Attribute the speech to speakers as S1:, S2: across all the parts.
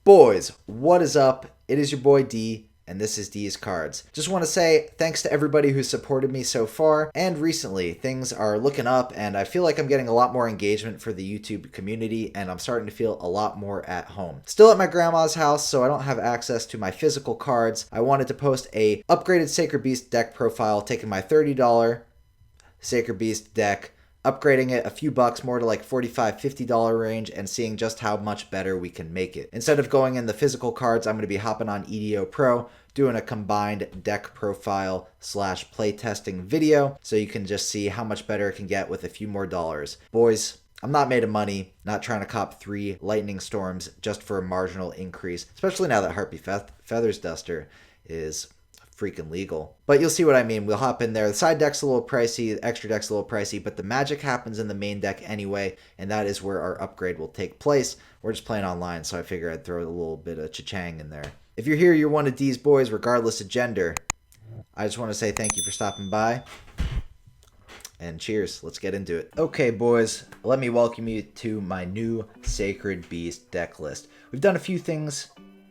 S1: Boys, what is up? It is your boy D, and this is DeezCards. Just want to say thanks to everybody who supported me so far, and recently things are looking up, and I feel like I'm getting a lot more engagement for the YouTube community, and I'm starting to feel a lot more at home. Still at my grandma's house, so I don't have access to my physical cards. I wanted to post a upgraded Sacred Beast deck profile, taking my $30 Sacred Beast deck, upgrading it a few bucks more to like $45–50 range, and seeing just how much better we can make it. Instead of going in the physical cards, I'm going to be hopping on EDO Pro, doing a combined deck profile / playtesting video, so you can just see how much better it can get with a few more dollars. Boys, I'm not made of money, not trying to cop 3 lightning storms just for a marginal increase, especially now that Harpy Feathers Duster is freaking legal. But you'll see what I mean. We'll hop in there. The side deck's a little pricey, the extra deck's a little pricey, but the magic happens in the main deck anyway, and that is where our upgrade will take place. We're just playing online, so I figure I'd throw a little bit of cha-chang in there. If you're here, you're one of D's boys, regardless of gender. I just want to say thank you for stopping by, and cheers. Let's get into it. Okay, boys, let me welcome you to my new Sacred Beast deck list. We've done a few things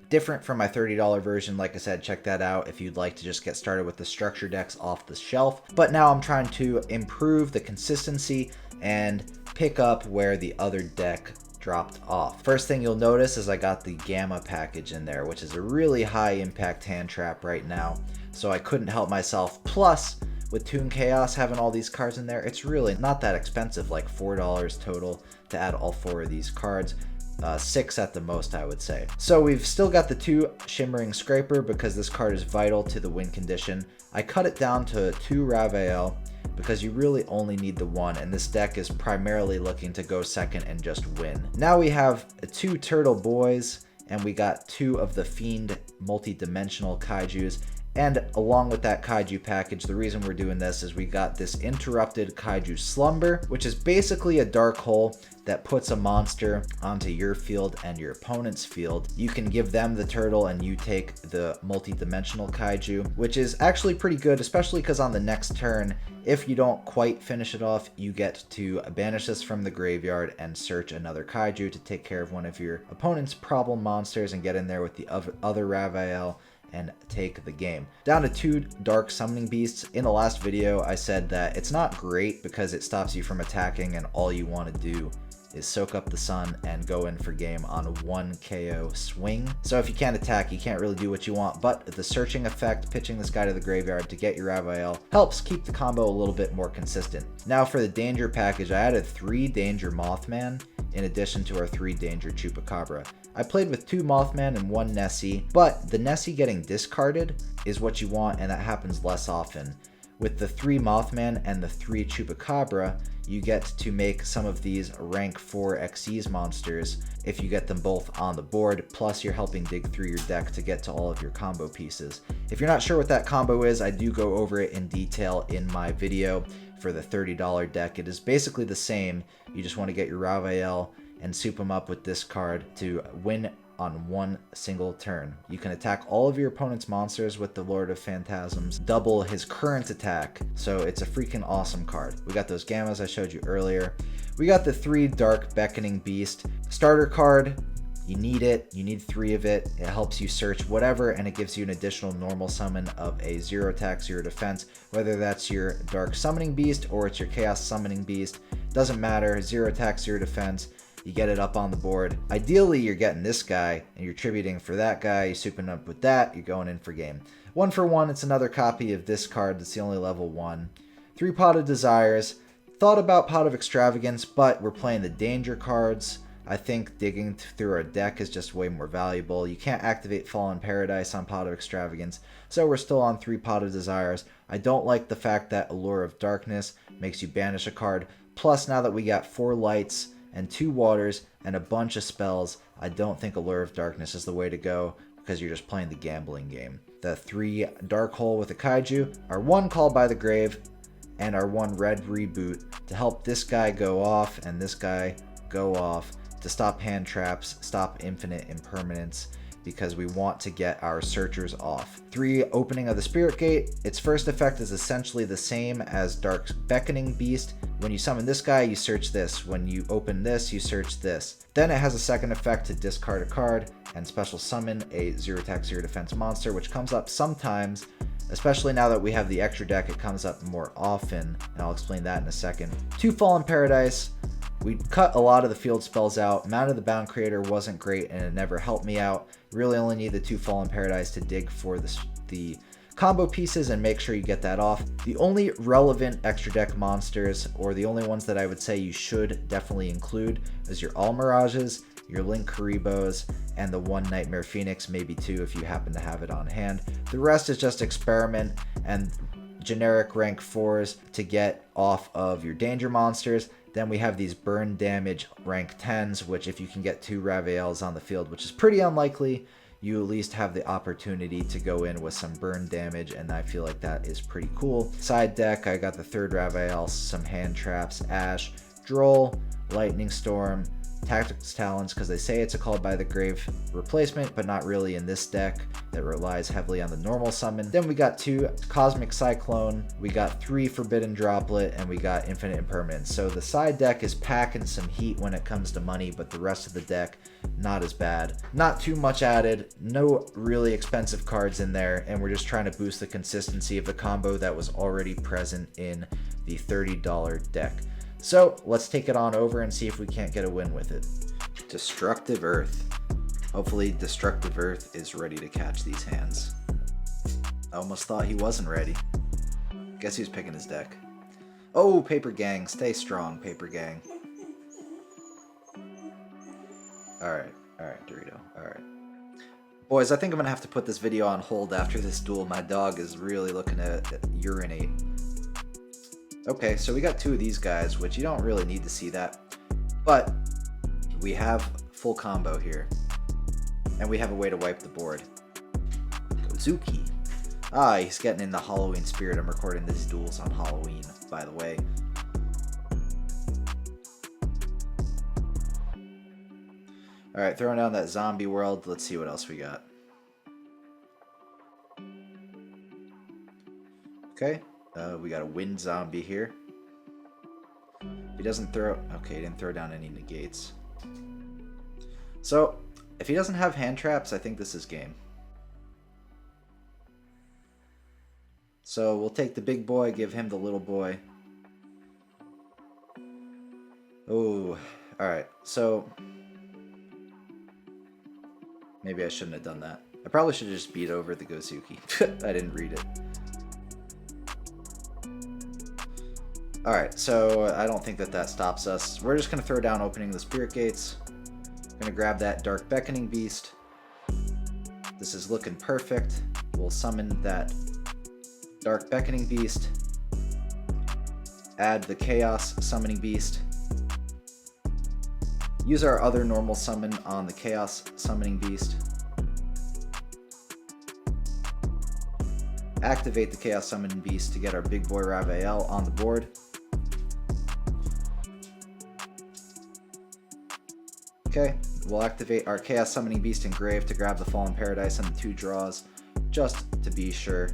S1: different from my $30 version. Like I said, check that out if you'd like to just get started with the structure decks off the shelf. But now I'm trying to improve the consistency and pick up where the other deck dropped off. First thing you'll notice is I got the Gamma package in there, which is a really high impact hand trap right now, so I couldn't help myself. Plus, with Toon Chaos having all these cards in there, it's really not that expensive, like $4 total to add all 4 of these cards. 6 at the most, I would say. So we've still got the 2 Shimmering Scraper because this card is vital to the win condition. I cut it down to 2 Raviel because you really only need the 1, and this deck is primarily looking to go second and just win. Now we have 2 Turtle Boys, and we got 2 of the Fiend multi-dimensional Kaijus. And along with that Kaiju package, the reason we're doing this is we got this Interrupted Kaiju Slumber, which is basically a dark hole that puts a monster onto your field and your opponent's field. You can give them the turtle and you take the multi-dimensional Kaiju, which is actually pretty good, especially because on the next turn, if you don't quite finish it off, you get to banish this from the graveyard and search another Kaiju to take care of one of your opponent's problem monsters and get in there with the other Raviel and take the game. Down to 2 Dark Summoning Beasts. In the last video, I said that it's not great because it stops you from attacking, and all you want to do is soak up the sun and go in for game on a 1 KO swing. So if you can't attack, you can't really do what you want, but the searching effect, pitching this guy to the graveyard to get your Raviel, helps keep the combo a little bit more consistent. Now for the Danger package, I added 3 Danger Mothman in addition to our 3 Danger Chupacabra. I played with 2 Mothman and 1 Nessie, but the Nessie getting discarded is what you want, and that happens less often. With the 3 Mothman and the 3 Chupacabra, you get to make some of these rank 4 Xyz monsters if you get them both on the board, plus you're helping dig through your deck to get to all of your combo pieces. If you're not sure what that combo is, I do go over it in detail in my video for the $30 deck. It is basically the same. You just want to get your Raviel and soup them up with this card to win on 1 single turn. You can attack all of your opponent's monsters with the Lord of Phantasms, double his current attack, so it's a freaking awesome card. We got those Gammas I showed you earlier. We got the 3 Dark Beckoning Beast. Starter card, you need it, you need 3 of it. It helps you search whatever, and it gives you an additional normal summon of a 0 attack, 0 defense, whether that's your Dark Summoning Beast or it's your Chaos Summoning Beast. Doesn't matter, 0 attack, 0 defense. You get it up on the board. Ideally, you're getting this guy, and you're tributing for that guy, you're souping up with that, you're going in for game. 1 for 1, it's another copy of this card that's the only level 1. 3 Pot of Desires. Thought about Pot of Extravagance, but we're playing the Danger cards. I think digging through our deck is just way more valuable. You can't activate Fallen Paradise on Pot of Extravagance, so we're still on 3 Pot of Desires. I don't like the fact that Allure of Darkness makes you banish a card. Plus, now that we got 4 lights and 2 waters and a bunch of spells, I don't think Allure of Darkness is the way to go because you're just playing the gambling game. The 3 Dark Hole with a Kaiju, our 1 Call by the Grave, and our 1 Red Reboot to help this guy go off and this guy go off to stop hand traps, stop infinite impermanence, because we want to get our searchers off. 3 Opening of the Spirit Gate. Its first effect is essentially the same as Dark Beckoning Beast. When you summon this guy, you search this. When you open this, you search this. Then it has a second effect to discard a card, and special summon a 0 attack 0 defense monster, which comes up sometimes, especially now that we have the extra deck. It comes up more often, and I'll explain that in a second. 2 Fallen Paradise. We cut a lot of the field spells out. Mound of the Bound Creator wasn't great, and it never helped me out. Really only need the 2 Fallen Paradise to dig for the combo pieces and make sure you get that off. The only relevant extra deck monsters, or the only ones that I would say you should definitely include, is your All Mirages, your Link Karibos, and the 1 Nightmare Phoenix, maybe 2 if you happen to have it on hand. The rest is just experiment and generic rank 4s to get off of your danger monsters. Then we have these burn damage rank 10s, which if you can get 2 Raviels on the field, which is pretty unlikely, you at least have the opportunity to go in with some burn damage, and I feel like that is pretty cool. Side deck, I got the 3rd Raviel, some hand traps, Ash, Droll, Lightning Storm, Tactics Talons, because they say it's a Called by the Grave replacement, but not really in this deck that relies heavily on the normal summon. Then we got 2 Cosmic Cyclone, we got 3 Forbidden Droplet, and we got Infinite Impermanence. So the side deck is packing some heat when it comes to money, but the rest of the deck, not as bad. Not too much added, no really expensive cards in there, and we're just trying to boost the consistency of the combo that was already present in the $30 deck. So let's take it on over and see if we can't get a win with it. Destructive Earth. Hopefully Destructive Earth is ready to catch these hands. I almost thought he wasn't ready. Guess he was picking his deck. Oh, Paper Gang. Stay strong, Paper Gang. Alright, Dorito. Alright. Boys, I think I'm going to have to put this video on hold after this duel. My dog is really looking to urinate. Okay, so we got 2 of these guys, which you don't really need to see that. But we have full combo here. And we have a way to wipe the board. Gozuki. Ah, he's getting in the Halloween spirit. I'm recording these duels on Halloween, by the way. Alright, throwing down that zombie world. Let's see what else we got. Okay. We got a wind zombie here. He doesn't throw... Okay, he didn't throw down any negates. So, if he doesn't have hand traps, I think this is game. So, we'll take the big boy, give him the little boy. Oh, alright. So, maybe I shouldn't have done that. I probably should have just beat over the Gozuki. I didn't read it. Alright, so I don't think that stops us. We're just going to throw down opening the Spirit Gates. Going to grab that Dark Beckoning Beast. This is looking perfect. We'll summon that Dark Beckoning Beast. Add the Chaos Summoning Beast. Use our other normal summon on the Chaos Summoning Beast. Activate the Chaos Summoning Beast to get our big boy Raviel on the board. Okay, we'll activate our Chaos Summoning Beast in Grave to grab the Fallen Paradise and the 2 draws, just to be sure.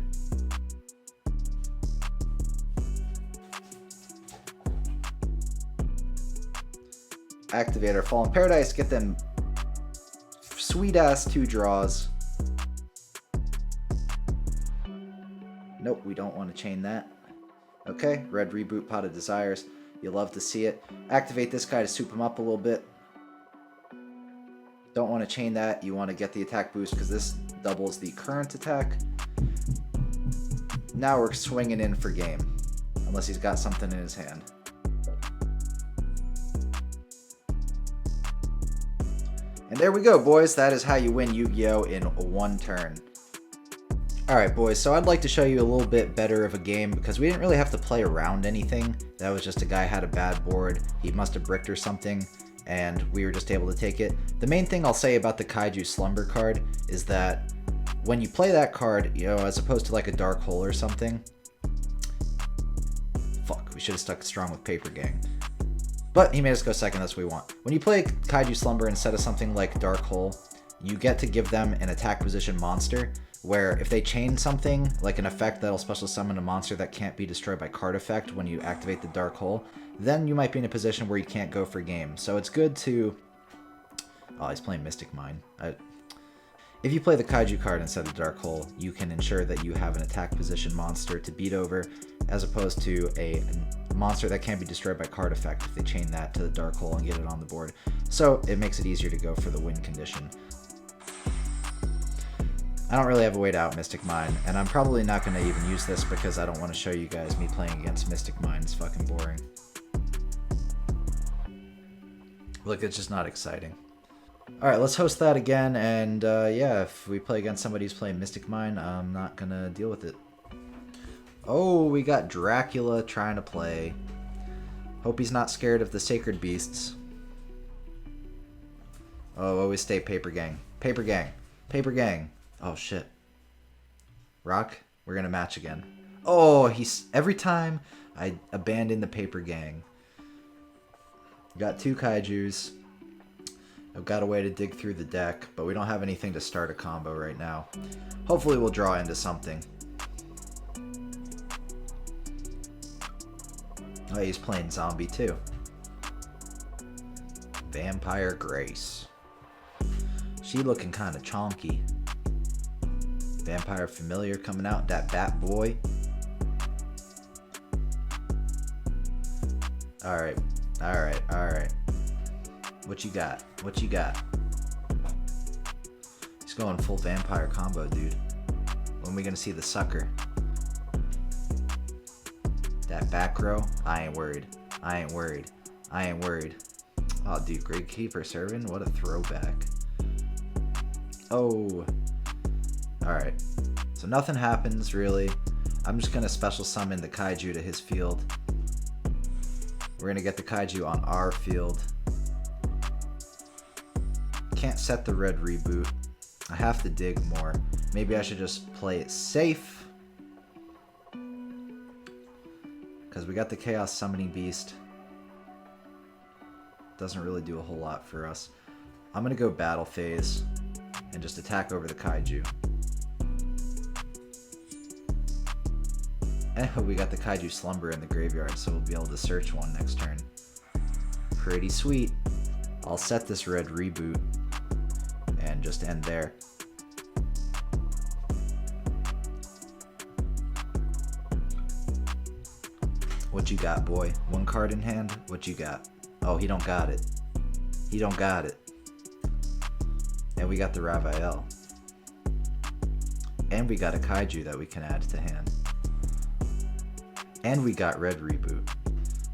S1: Activate our Fallen Paradise, get them sweet-ass 2 draws. Nope, we don't want to chain that. Okay, red reboot Pot of Desires. You love to see it. Activate this guy to soup him up a little bit. Don't want to chain that. You want to get the attack boost because this doubles the current attack. Now we're swinging in for game. Unless he's got something in his hand. And there we go, boys. That is how you win Yu-Gi-Oh! In 1 turn. Alright, boys, so I'd like to show you a little bit better of a game because we didn't really have to play around anything. That was just a guy had a bad board. He must have bricked or something, and we were just able to take it. The main thing I'll say about the Kaiju Slumber card is that when you play that card, you know, as opposed to like a Dark Hole or something... Fuck, we should have stuck strong with Paper Gang. But he made us go second, that's what we want. When you play Kaiju Slumber instead of something like Dark Hole, you get to give them an attack position monster, where if they chain something, like an effect that'll special summon a monster that can't be destroyed by card effect when you activate the Dark Hole, then you might be in a position where you can't go for game. So it's good to... Oh, he's playing Mystic Mine. If you play the Kaiju card instead of Dark Hole, you can ensure that you have an attack position monster to beat over, as opposed to a monster that can't be destroyed by card effect if they chain that to the Dark Hole and get it on the board. So it makes it easier to go for the win condition. I don't really have a way to out Mystic Mine, and I'm probably not going to even use this because I don't want to show you guys me playing against Mystic Mine. It's fucking boring. Look, it's just not exciting. Alright, let's host that again, and yeah, if we play against somebody who's playing Mystic Mine, I'm not gonna deal with it. Oh, we got Dracula trying to play. Hope he's not scared of the Sacred Beasts. Oh, always stay Paper Gang. Paper Gang. Paper Gang. Oh, shit. Rock, we're gonna match again. Oh, every time I abandon the Paper Gang. Got 2 Kaijus. I've got a way to dig through the deck, but we don't have anything to start a combo right now. Hopefully we'll draw into something. Oh, he's playing Zombie too. Vampire Grace. She looking kind of chonky. Vampire Familiar coming out, that Bat Boy. Alright, alright, alright. What you got? What you got? He's going full vampire combo, dude. When are we gonna see the sucker? That back row? I ain't worried. I ain't worried. I ain't worried. Oh, dude, Great Keeper Servant? What a throwback. Oh. Alright. So nothing happens, really. I'm just gonna special summon the Kaiju to his field. We're gonna get the Kaiju on our field. Can't set the red reboot. I have to dig more. Maybe I should just play it safe. Because we got the Chaos Summoning Beast. Doesn't really do a whole lot for us. I'm going to go Battle Phase and just attack over the Kaiju. And we got the Kaiju Slumber in the graveyard, so we'll be able to search one next turn. Pretty sweet. I'll set this red reboot and just end there. What you got, boy? 1 card in hand? What you got? Oh, he don't got it. He don't got it. And we got the Raviel. And we got a Kaiju that we can add to hand. And we got red reboot.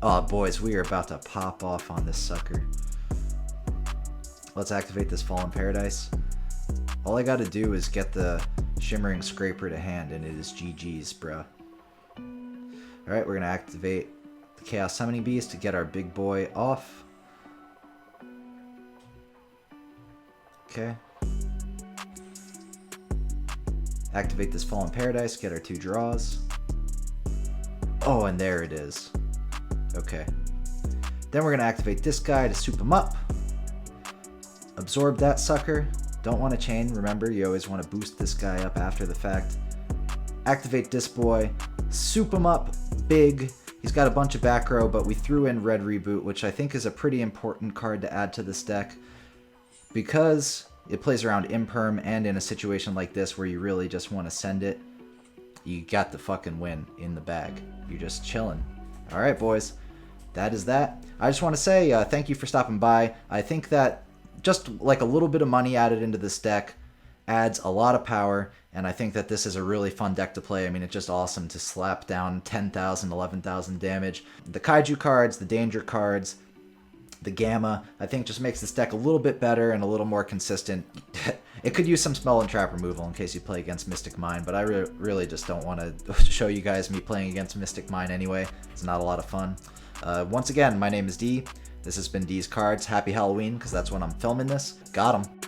S1: Oh, boys, we are about to pop off on this sucker. Let's activate this Fallen Paradise. All I gotta do is get the Shimmering Scraper to hand, and it is GG's, bruh. Alright, we're gonna activate the Chaos Summoning Beast to get our big boy off. Okay. Activate this Fallen Paradise, get our 2 draws. Oh, and there it is. Okay. Then we're gonna activate this guy to soup him up. Absorb that sucker. Don't want to chain. Remember, you always want to boost this guy up after the fact. Activate this boy. Soup him up big. He's got a bunch of back row, but we threw in red reboot, which I think is a pretty important card to add to this deck because it plays around imperm, and in a situation like this where you really just want to send it, you got the fucking win in the bag. You're just chilling. All right, boys. That is that. I just want to say thank you for stopping by. I think that just like a little bit of money added into this deck adds a lot of power, and I think that this is a really fun deck to play. I mean, it's just awesome to slap down 10,000, 11,000 damage. The Kaiju cards, the Danger cards, the Gamma, I think just makes this deck a little bit better and a little more consistent. It could use some spell and trap removal in case you play against Mystic Mine, but I really just don't want to show you guys me playing against Mystic Mine anyway. It's not a lot of fun. Once again, my name is D. This has been DeezCards. Happy Halloween, because that's when I'm filming this. Got 'em.